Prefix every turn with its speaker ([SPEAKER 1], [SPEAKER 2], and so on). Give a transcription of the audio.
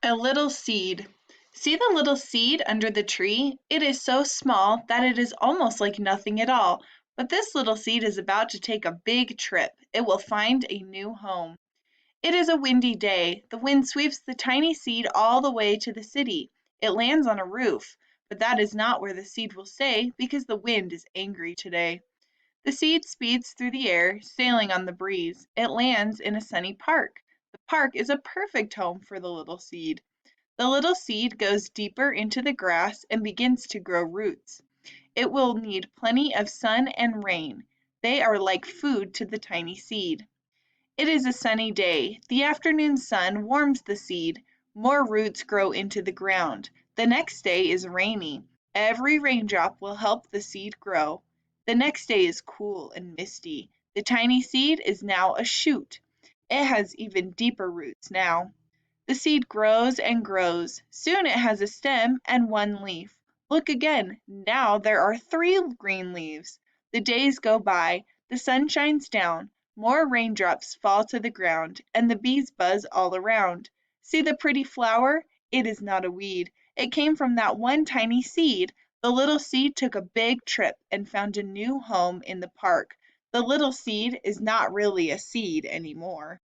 [SPEAKER 1] A little seed. See the little seed under the tree? It is so small that it is almost like nothing at all. But this little seed is about to take a big trip. It will find a new home. It is a windy day. The wind sweeps the tiny seed all the way to the city. It lands on a roof. But that is not where the seed will stay because the wind is angry today. The seed speeds through the air, sailing on the breeze. It lands in a sunny park. The park is a perfect home for the little seed. The little seed goes deeper into the grass and begins to grow roots. It will need plenty of sun and rain. They are like food to the tiny seed. It is a sunny day. The afternoon sun warms the seed. More roots grow into the ground. The next day is rainy. Every raindrop will help the seed grow. The next day is cool and misty. The tiny seed is now a shoot. It has even deeper roots now. The seed grows and grows. Soon it has a stem and one leaf. Look again. Now there are three green leaves. The days go by. The sun shines down. More raindrops fall to the ground, and the bees buzz all around. See the pretty flower? It is not a weed. It came from that one tiny seed. The little seed took a big trip and found a new home in the park. The little seed is not really a seed anymore.